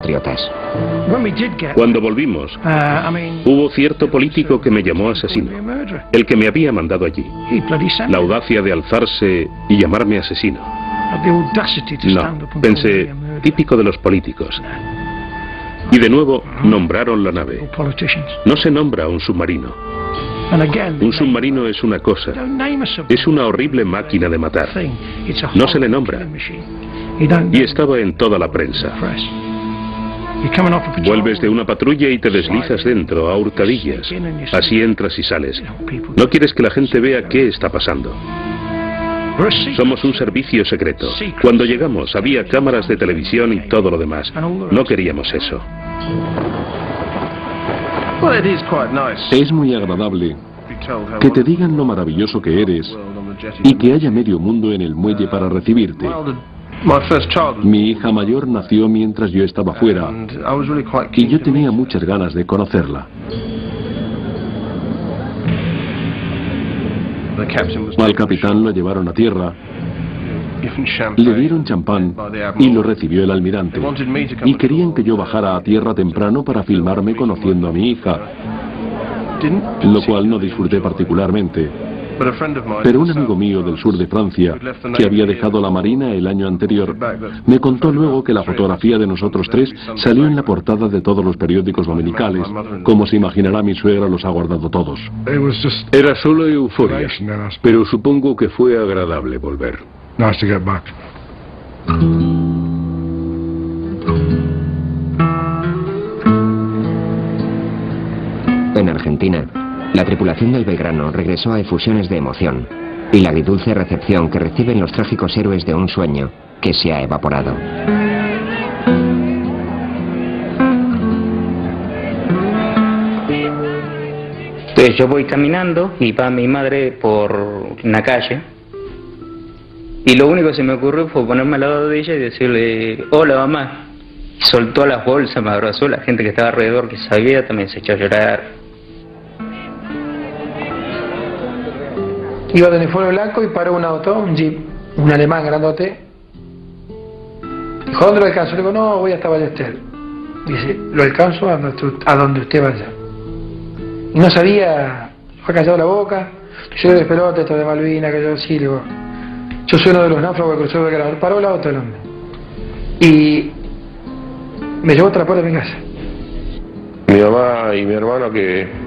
patriotas. Cuando volvimos, hubo cierto político que me llamó asesino, el que me había mandado allí. La audacia de alzarse y llamarme asesino. No, pensé, típico de los políticos. Y de nuevo nombraron la nave. No se nombra un submarino. Un submarino es una cosa, es una horrible máquina de matar. No se le nombra. Y estaba en toda la prensa. Vuelves de una patrulla y te deslizas dentro, a hurtadillas. Así entras y sales. No quieres que la gente vea qué está pasando. Somos un servicio secreto. Cuando llegamos había cámaras de televisión y todo lo demás. No queríamos eso. Es muy agradable que te digan lo maravilloso que eres y que haya medio mundo en el muelle para recibirte. Mi hija mayor nació mientras yo estaba fuera y yo tenía muchas ganas de conocerla. Al capitán lo llevaron a tierra, le dieron champán y lo recibió el almirante. Y querían que yo bajara a tierra temprano para filmarme conociendo a mi hija, lo cual no disfruté particularmente. Pero un amigo mío del sur de Francia, que había dejado la marina el año anterior, me contó luego que la fotografía de nosotros tres salió en la portada de todos los periódicos dominicales. Como se imaginará, mi suegra los ha guardado todos. Era solo euforia, pero supongo que fue agradable volver. En Argentina, la tripulación del Belgrano regresó a efusiones de emoción y la agridulce recepción que reciben los trágicos héroes de un sueño que se ha evaporado. Entonces yo voy caminando y va mi madre por una calle y lo único que se me ocurrió fue ponerme al lado de ella y decirle: hola mamá. Y soltó las bolsas, me abrazó, la gente que estaba alrededor que sabía también se echó a llorar. Iba de uniforme blanco y paró un auto, un jeep, un alemán grandote. Dijo: ¿dónde lo alcanzo? Le digo: no, voy hasta Ballester. Dice: lo alcanzo a donde usted vaya. Y no sabía, fue callado la boca. Yo le despelote esto de Malvinas, que yo sí, le digo: yo soy uno de los náufragos que cruzó el Belgrano. Paró el auto el hombre. Y me llevó hasta la puerta de mi casa. Mi mamá y mi hermano que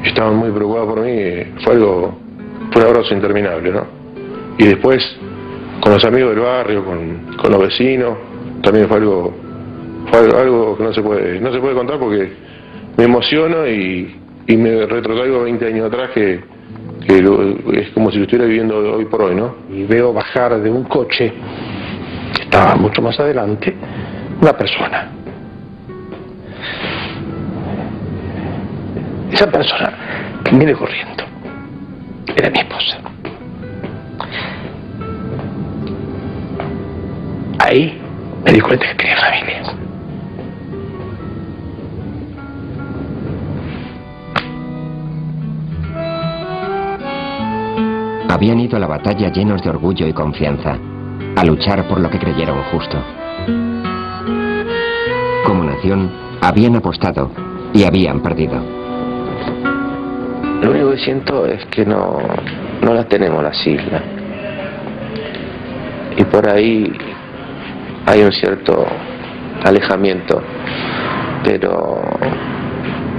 estaban muy preocupados por mí, fue un abrazo interminable, ¿no? Y después, con los amigos del barrio, con los vecinos, también fue algo que no se puede contar porque me emociono y me retrotraigo 20 años atrás que es como si lo estuviera viviendo hoy por hoy, ¿no? Y veo bajar de un coche, que estaba mucho más adelante, una persona. Esa persona viene corriendo. Era mi esposa. Ahí me di cuenta que tenía familia. Habían ido a la batalla llenos de orgullo y confianza, a luchar por lo que creyeron justo. Como nación, habían apostado y habían perdido. Lo único que siento es que no las tenemos las islas. Y por ahí hay un cierto alejamiento, pero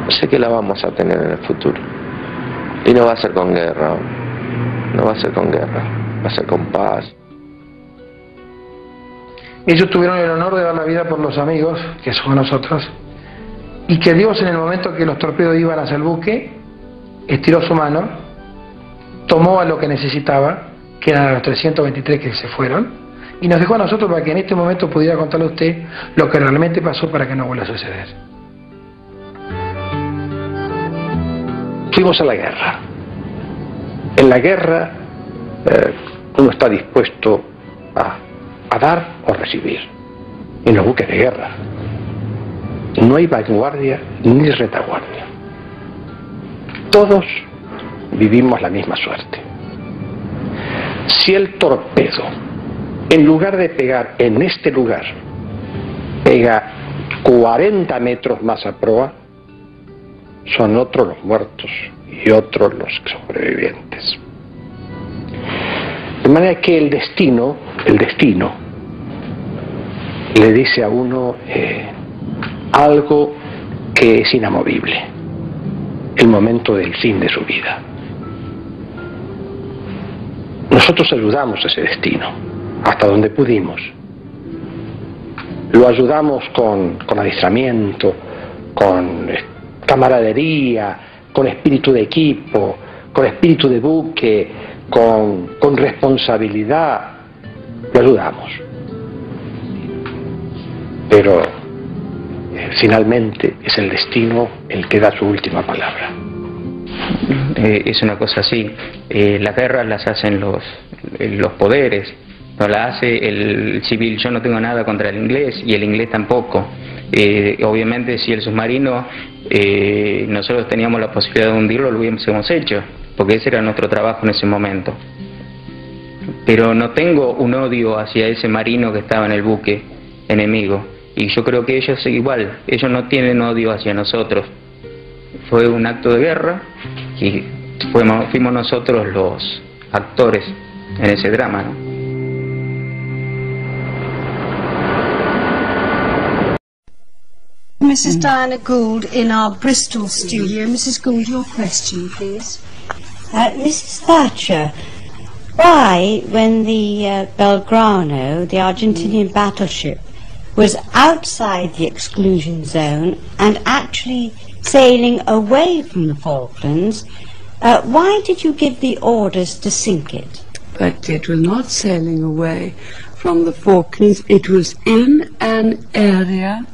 sé que la vamos a tener en el futuro. Y no va a ser con guerra, no va a ser con guerra, va a ser con paz. Ellos tuvieron el honor de dar la vida por los amigos, que somos nosotros, y que Dios, en el momento que los torpedos iban hacia el buque, estiró su mano, tomó a lo que necesitaba, que eran los 323 que se fueron, y nos dejó a nosotros para que en este momento pudiera contarle a usted lo que realmente pasó para que no vuelva a suceder. Fuimos a la guerra. En la guerra uno está dispuesto a dar o recibir. En los buques de guerra no hay vanguardia ni retaguardia. Todos vivimos la misma suerte. Si el torpedo, en lugar de pegar en este lugar, pega 40 metros más a proa, son otros los muertos y otros los sobrevivientes. De manera que el destino le dice a uno algo que es inamovible, el momento del fin de su vida. Nosotros ayudamos a ese destino, hasta donde pudimos. Lo ayudamos con adiestramiento, con camaradería, con espíritu de equipo, con espíritu de buque, con responsabilidad. Lo ayudamos. Pero finalmente es el destino el que da su última palabra. Es una cosa así. Las guerras las hacen los poderes, no la hace el civil. Yo no tengo nada contra el inglés y el inglés tampoco. Obviamente si el submarino nosotros teníamos la posibilidad de hundirlo, lo hubiésemos hecho, porque ese era nuestro trabajo en ese momento. Pero no tengo un odio hacia ese marino que estaba en el buque enemigo, y yo creo que ellos igual, ellos no tienen odio hacia nosotros. Fue un acto de guerra y fuimos nosotros los actores en ese drama, ¿no? Mrs. Diana Gould in our Bristol studio. Mrs. Gould, your question, please. Mrs. Thatcher, why, when the Belgrano, the Argentinian battleship, was outside the exclusion zone and actually sailing away from the Falklands, why did you give the orders to sink it? But it was not sailing away from the Falklands. It was in an area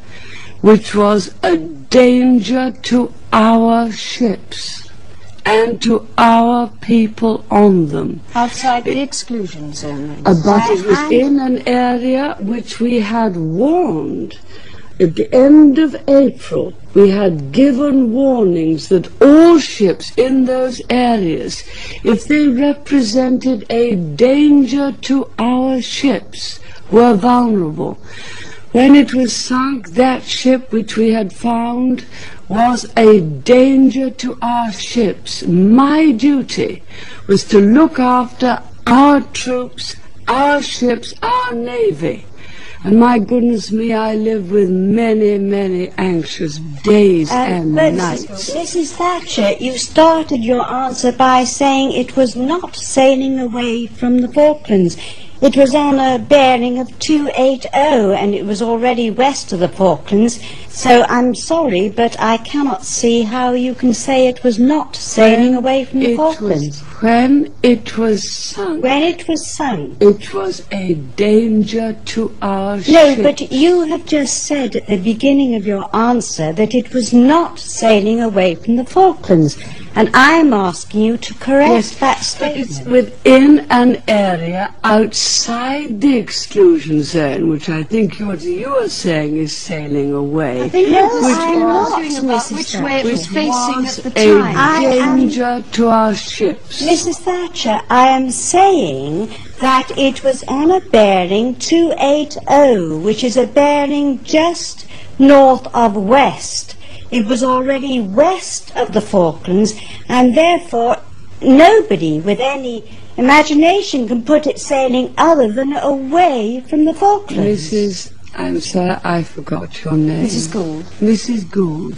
which was a danger to our ships and to our people on them. Outside the exclusion zone. But it was in an area which we had warned. At the end of April, we had given warnings that all ships in those areas, if they represented a danger to our ships, were vulnerable. When it was sunk, that ship which we had found was a danger to our ships. My duty was to look after our troops, our ships, our navy. And my goodness me, I lived with many, many anxious days and nights. Mrs. Thatcher, you started your answer by saying it was not sailing away from the Falklands. It was on a bearing of 280 and it was already west of the Falklands, so I'm sorry, but I cannot see how you can say it was not sailing away from the Falklands. When it was sunk. When it was sunk. It was a danger to our ships. No, but you have just said at the beginning of your answer that it was not sailing away from the Falklands. And I'm asking you to correct that statement. It's within an area outside the exclusion zone, which I think what you are saying is sailing away. I think I'm not, Mrs. Which way it was facing at the time. A danger to our ships. Mrs. Thatcher, I am saying that it was on a bearing 280, which is a bearing just north of west. It was already west of the Falklands, and therefore nobody with any imagination can put it sailing other than away from the Falklands. I'm sorry, I forgot your name. Mrs. Gould. Mrs. Gould.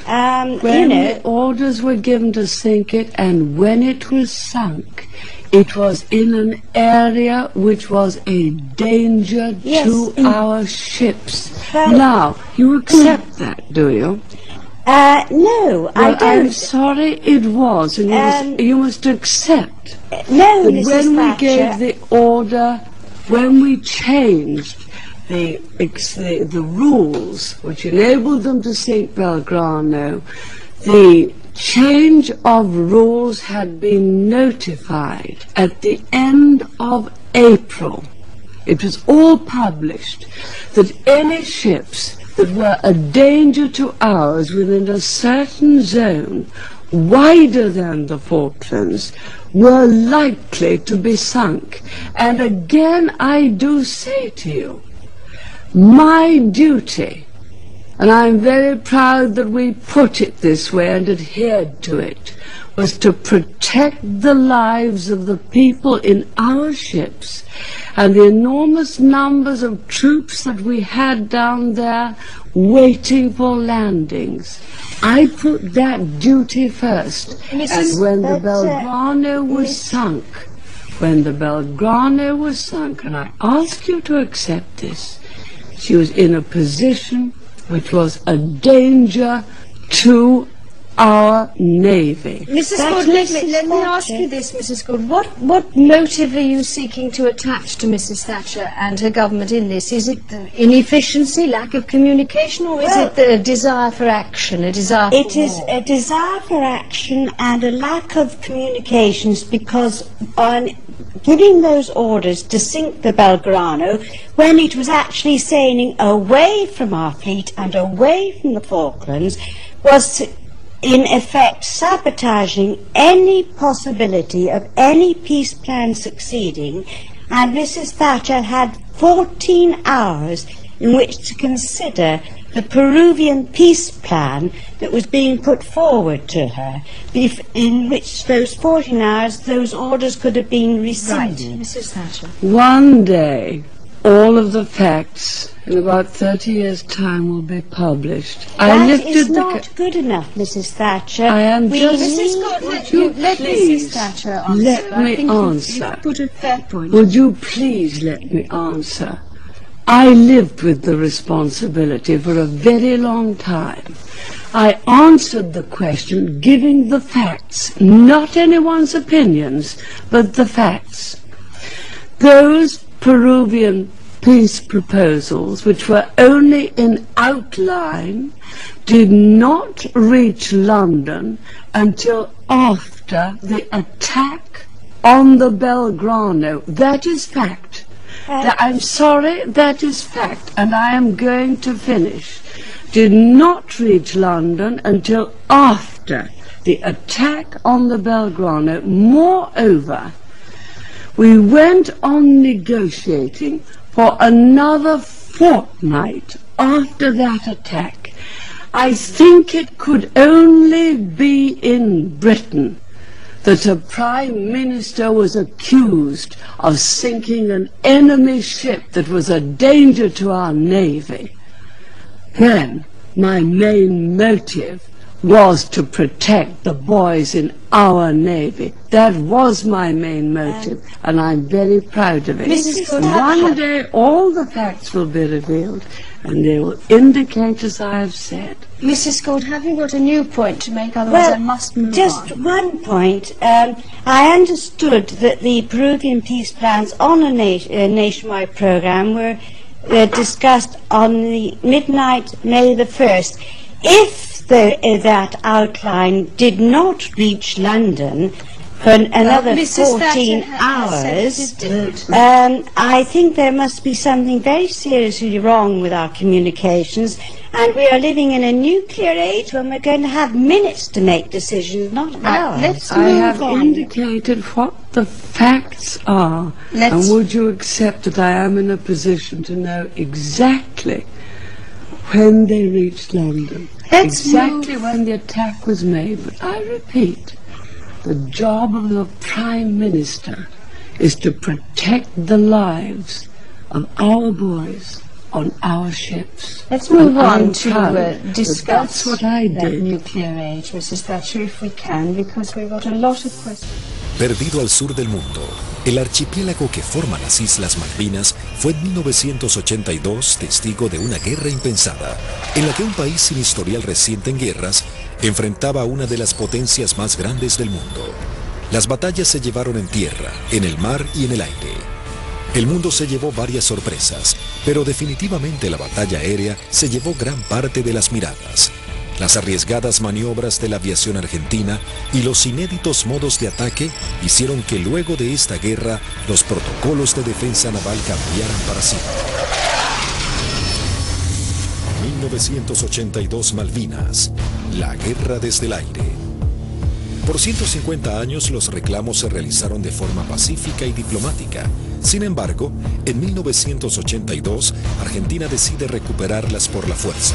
When the orders were given to sink it, and when it was sunk, it was in an area which was a danger to our ships. Now, you accept that, do you? No, I don't. I'm sorry, it was, and you must accept no, that Mrs. when we Thatcher, gave the order, when we changed the rules which enabled them to sink Belgrano, the change of rules had been notified at the end of April. It was all published that any ships that were a danger to ours within a certain zone wider than the Falklands were likely to be sunk. And again I do say to you, my duty and I'm very proud that we put it this way and adhered to it, was to protect the lives of the people in our ships and the enormous numbers of troops that we had down there waiting for landings. I put that duty first. And when the Belgrano was sunk, and I ask you to accept this, she was in a position which was a danger to our Navy. Mrs. Good, let me ask you this, Mrs. Good. What motive are you seeking to attach to Mrs. Thatcher and her government in this? Is it inefficiency, lack of communication, or is it the desire for action, a desire for war? It is a desire for action and a lack of communications, because on giving those orders to sink the Belgrano, when it was actually sailing away from our fleet and away from the Falklands, was in effect sabotaging any possibility of any peace plan succeeding, and Mrs. Thatcher had 14 hours in which to consider the Peruvian peace plan that was being put forward to her, in which those 14 hours those orders could have been rescinded. Right, Mrs. Thatcher. One day, all of the facts in about 30 years' time will be published. That is not good enough, Mrs. Thatcher. I am just... Mrs. Good, let Mrs. Thatcher answer. Let me answer. You put a fair point. Would you please let me answer? I lived with the responsibility for a very long time. I answered the question giving the facts, not anyone's opinions, but the facts. Those Peruvian peace proposals, which were only in outline, did not reach London until after the attack on the Belgrano. That is fact. I'm sorry, that is fact, and I am going to finish. Did not reach London until after the attack on the Belgrano. Moreover, we went on negotiating for another fortnight after that attack. I think it could only be in Britain that a Prime Minister was accused of sinking an enemy ship that was a danger to our Navy, when my main motive was to protect the boys in our Navy. That was my main motive, and I'm very proud of it. One day all the facts will be revealed, and they will indicate as I have said. Mrs. Gould, have you got a new point to make? Otherwise I must move just on. one point. I understood that the Peruvian peace plans on a nationwide program were discussed on the midnight May the 1st. If that outline did not reach London for another 14 hours, I think there must be something very seriously wrong with our communications, and we are living in a nuclear age when we're going to have minutes to make decisions, not hours. I have indicated what the facts are, and would you accept that I am in a position to know exactly when they reached London? Exactly when the attack was made. But I repeat, the job of the Prime Minister is to protect the lives of our boys on our ships. Let's move on to discuss that's what I that did. nuclear age, Mrs. Thatcher, if we can, because we've got a lot of questions. Perdido al sur del mundo, el archipiélago que forma las Islas Malvinas fue en 1982 testigo de una guerra impensada, en la que un país sin historial reciente en guerras enfrentaba a una de las potencias más grandes del mundo. Las batallas se llevaron en tierra, en el mar y en el aire. El mundo se llevó varias sorpresas, pero definitivamente la batalla aérea se llevó gran parte de las miradas. Las arriesgadas maniobras de la aviación argentina y los inéditos modos de ataque hicieron que luego de esta guerra los protocolos de defensa naval cambiaran para siempre. 1982 Malvinas, la guerra desde el aire. Por 150 años los reclamos se realizaron de forma pacífica y diplomática. Sin embargo, en 1982, Argentina decide recuperarlas por la fuerza.